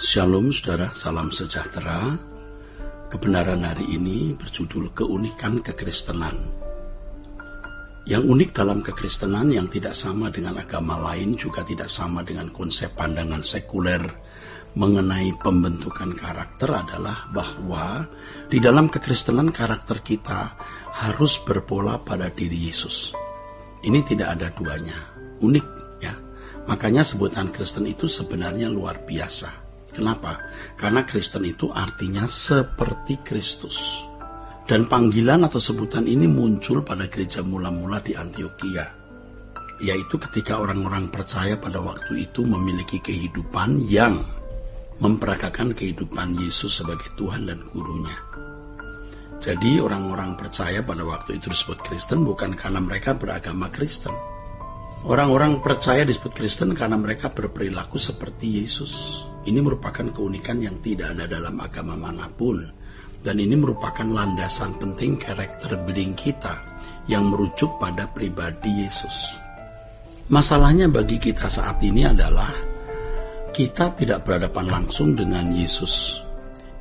Shalom saudara, salam sejahtera. Kebenaran hari ini berjudul keunikan kekristenan. Yang unik dalam kekristenan yang tidak sama dengan agama lain, juga tidak sama dengan konsep pandangan sekuler mengenai pembentukan karakter adalah bahwa di dalam kekristenan karakter kita harus berpola pada diri Yesus. Ini tidak ada duanya, unik ya. Makanya sebutan Kristen itu sebenarnya luar biasa. Kenapa? Karena Kristen itu artinya seperti Kristus. Dan panggilan atau sebutan ini muncul pada gereja mula-mula di Antiokhia. Yaitu ketika orang-orang percaya pada waktu itu memiliki kehidupan yang memperagakan kehidupan Yesus sebagai Tuhan dan Gurunya. Jadi orang-orang percaya pada waktu itu disebut Kristen bukan karena mereka beragama Kristen. Orang-orang percaya disebut Kristen karena mereka berperilaku seperti Yesus. Ini merupakan keunikan yang tidak ada dalam agama manapun. Dan ini merupakan landasan penting karakter building kita yang merujuk pada pribadi Yesus. Masalahnya bagi kita saat ini adalah kita tidak berhadapan langsung dengan Yesus.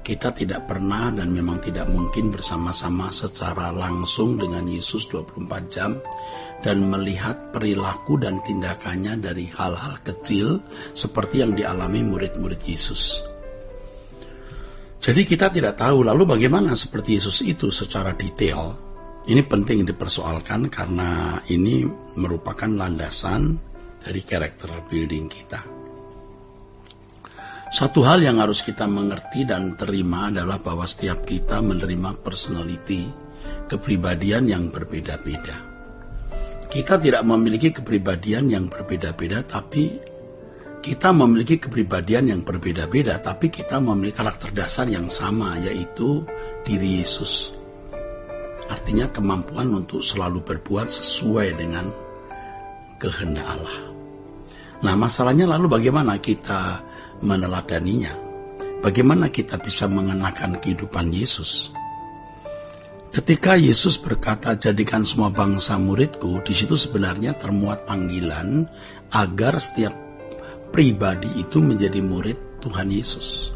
Kita tidak pernah dan memang tidak mungkin bersama-sama secara langsung dengan Yesus 24 jam dan melihat perilaku dan tindakannya dari hal-hal kecil seperti yang dialami murid-murid Yesus. Jadi kita tidak tahu lalu bagaimana seperti Yesus itu secara detail. Ini penting dipersoalkan karena ini merupakan landasan dari karakter building kita. Satu hal yang harus kita mengerti dan terima adalah bahwa setiap kita menerima personality, kepribadian yang berbeda-beda. Kita tidak memiliki kepribadian yang berbeda-beda, tapi kita memiliki kepribadian yang berbeda-beda, tapi kita memiliki karakter dasar yang sama, yaitu diri Yesus. Artinya kemampuan untuk selalu berbuat sesuai dengan kehendak Allah. Nah, masalahnya lalu bagaimana kita meneladaninya? Bagaimana kita bisa mengenakan kehidupan Yesus? Ketika Yesus berkata, jadikan semua bangsa muridku, di situ sebenarnya termuat panggilan agar setiap pribadi itu menjadi murid Tuhan Yesus.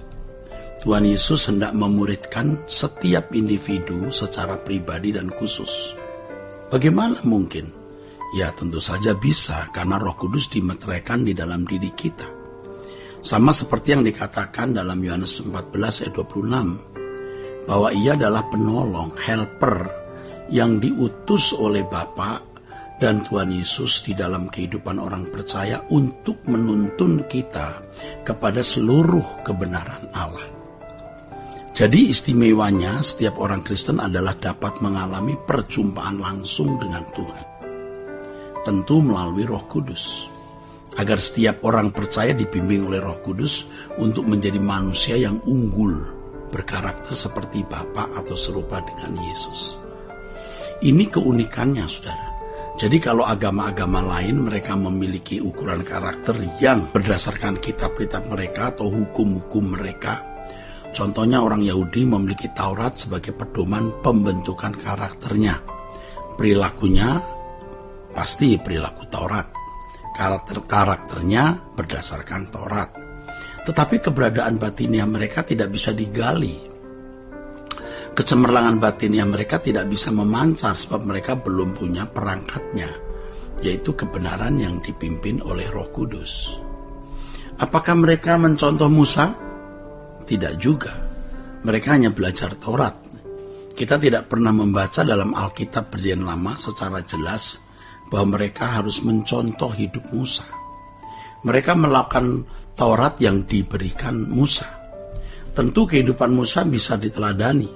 Tuhan Yesus hendak memuridkan setiap individu secara pribadi dan khusus. Bagaimana mungkin? Ya tentu saja bisa, karena Roh Kudus dimeteraikan di dalam diri kita. Sama seperti yang dikatakan dalam Yohanes 14 ayat 26. Bahwa ia adalah penolong, helper yang diutus oleh Bapa dan Tuhan Yesus di dalam kehidupan orang percaya untuk menuntun kita kepada seluruh kebenaran Allah. Jadi istimewanya setiap orang Kristen adalah dapat mengalami perjumpaan langsung dengan Tuhan. Tentu melalui Roh Kudus. Agar setiap orang percaya dibimbing oleh Roh Kudus untuk menjadi manusia yang unggul, berkarakter seperti Bapa atau serupa dengan Yesus. Ini keunikannya, saudara. Jadi kalau agama-agama lain mereka memiliki ukuran karakter yang berdasarkan kitab-kitab mereka atau hukum-hukum mereka. Contohnya orang Yahudi memiliki Taurat sebagai pedoman pembentukan karakternya. Perilakunya pasti perilaku Taurat. Karakternya berdasarkan Taurat. Tetapi keberadaan batiniah mereka tidak bisa digali. Kecemerlangan batiniah mereka tidak bisa memancar sebab mereka belum punya perangkatnya, yaitu kebenaran yang dipimpin oleh Roh Kudus. Apakah mereka mencontoh Musa? Tidak juga. Mereka hanya belajar Taurat. Kita tidak pernah membaca dalam Alkitab Perjanjian Lama secara jelas bahwa mereka harus mencontoh hidup Musa. Mereka melakukan Taurat yang diberikan Musa. Tentu kehidupan Musa bisa diteladani,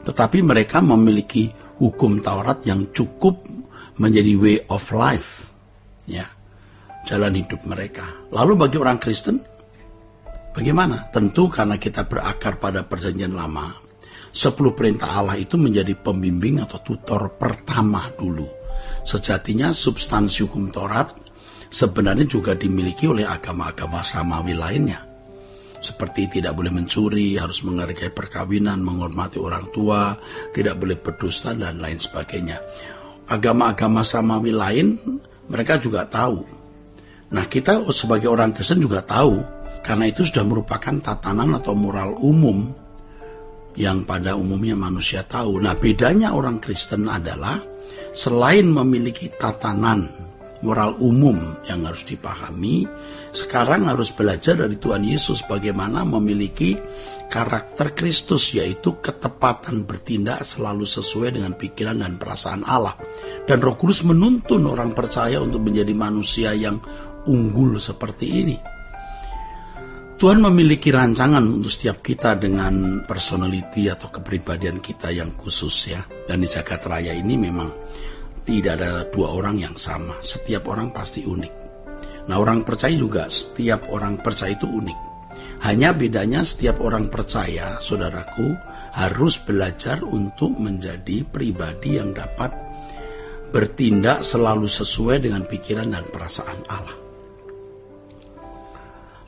tetapi mereka memiliki hukum Taurat yang cukup menjadi way of life, ya, jalan hidup mereka. Lalu bagi orang Kristen, bagaimana? Tentu karena kita berakar pada Perjanjian Lama, 10 perintah Allah itu menjadi pembimbing atau tutor pertama dulu. Sejatinya substansi hukum Taurat sebenarnya juga dimiliki oleh agama-agama samawi lainnya. Seperti tidak boleh mencuri, harus menghargai perkawinan, menghormati orang tua, tidak boleh berdusta, dan lain sebagainya. Agama-agama samawi lain mereka juga tahu. Nah, kita sebagai orang Kristen juga tahu Karena itu sudah merupakan tatanan atau moral umum yang pada umumnya manusia tahu. Nah, bedanya orang Kristen adalah selain memiliki tatanan moral umum yang harus dipahami, sekarang harus belajar dari Tuhan Yesus bagaimana memiliki karakter Kristus, yaitu ketepatan bertindak selalu sesuai dengan pikiran dan perasaan Allah. Dan Roh Kudus menuntun orang percaya untuk menjadi manusia yang unggul seperti ini. Tuhan memiliki rancangan untuk setiap kita dengan personality atau kepribadian kita yang khusus ya. Dan di jagat raya ini memang tidak ada dua orang yang sama. Setiap orang pasti unik. Nah, orang percaya juga, setiap orang percaya itu unik. Hanya bedanya setiap orang percaya, saudaraku, harus belajar untuk menjadi pribadi yang dapat bertindak selalu sesuai dengan pikiran dan perasaan Allah.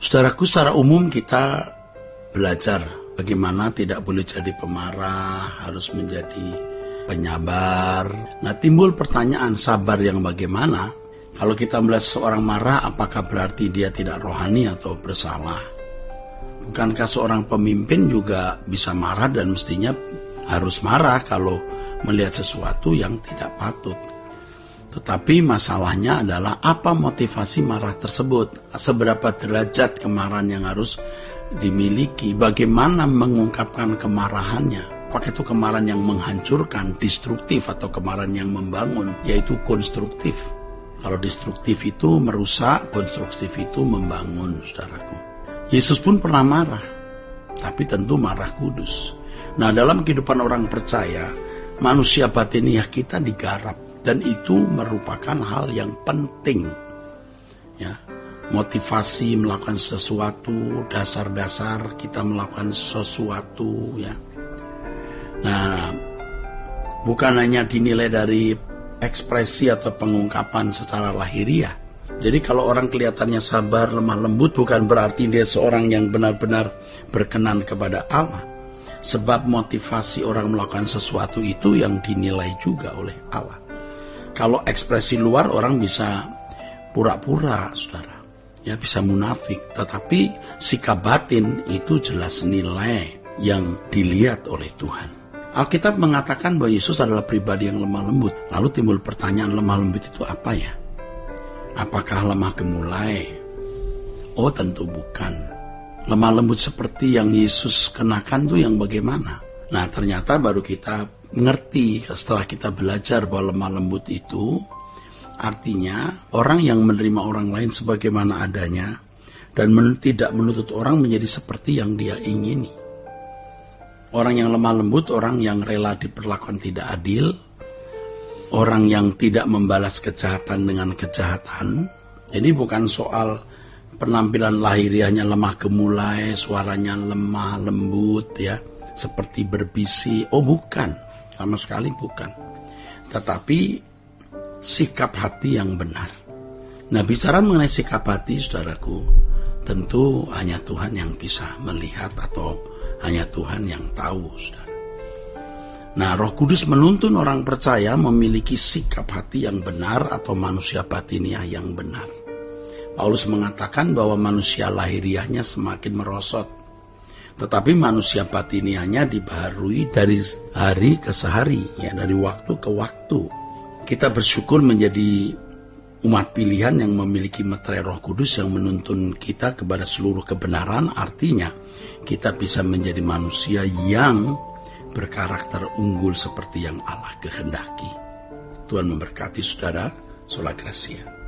Saudaraku, secara umum kita belajar bagaimana tidak boleh jadi pemarah, harus menjadi penyabar. Nah, timbul pertanyaan, sabar yang bagaimana? Kalau kita melihat seorang marah, apakah berarti dia tidak rohani atau bersalah? Bukankah seorang pemimpin juga bisa marah dan mestinya harus marah kalau melihat sesuatu yang tidak patut? Tetapi masalahnya adalah apa motivasi marah tersebut? Seberapa derajat kemarahan yang harus dimiliki? Bagaimana mengungkapkan kemarahannya? Apakah itu kemarahan yang menghancurkan, destruktif, atau kemarahan yang membangun, yaitu konstruktif? Kalau destruktif itu merusak, konstruktif itu membangun, saudaraku. Yesus pun pernah marah, tapi tentu marah kudus. Nah, dalam kehidupan orang percaya, manusia batiniah kita digarap. Dan itu merupakan hal yang penting. Ya, motivasi melakukan sesuatu, dasar-dasar kita melakukan sesuatu. Ya. Nah, bukan hanya dinilai dari ekspresi atau pengungkapan secara lahiriah. Jadi kalau orang kelihatannya sabar, lemah lembut, bukan berarti dia seorang yang benar-benar berkenan kepada Allah. Sebab motivasi orang melakukan sesuatu itu yang dinilai juga oleh Allah. Kalau ekspresi luar orang bisa pura-pura, saudara. Ya, bisa munafik. Tetapi sikap batin itu jelas nilai yang dilihat oleh Tuhan. Alkitab mengatakan bahwa Yesus adalah pribadi yang lemah lembut. Lalu timbul pertanyaan, lemah lembut itu apa ya? Apakah lemah gemulai? Oh, tentu bukan. Lemah lembut seperti yang Yesus kenakan itu yang bagaimana? Nah, ternyata baru kita mengerti setelah kita belajar bahwa lemah lembut itu artinya orang yang menerima orang lain sebagaimana adanya dan tidak menuntut orang menjadi seperti yang dia ingini. Orang yang lemah lembut, orang yang rela diperlakukan tidak adil, orang yang tidak membalas kejahatan dengan kejahatan. Jadi bukan soal penampilan lahiriahnya lemah gemulai, suaranya lemah lembut ya, seperti berbisi. Oh, bukan. Sama sekali bukan. Tetapi sikap hati yang benar. Nah, bicara mengenai sikap hati, saudaraku, tentu hanya Tuhan yang bisa melihat atau hanya Tuhan yang tahu, saudara. Nah, Roh Kudus menuntun orang percaya memiliki sikap hati yang benar atau manusia batiniah yang benar. Paulus mengatakan bahwa manusia lahiriahnya semakin merosot, tetapi manusia batiniahnya dibaharui dari hari ke hari, ya, dari waktu ke waktu. Kita bersyukur menjadi umat pilihan yang memiliki meterai Roh Kudus yang menuntun kita kepada seluruh kebenaran. Artinya kita bisa menjadi manusia yang berkarakter unggul seperti yang Allah kehendaki. Tuhan memberkati saudara. Sola Gracia.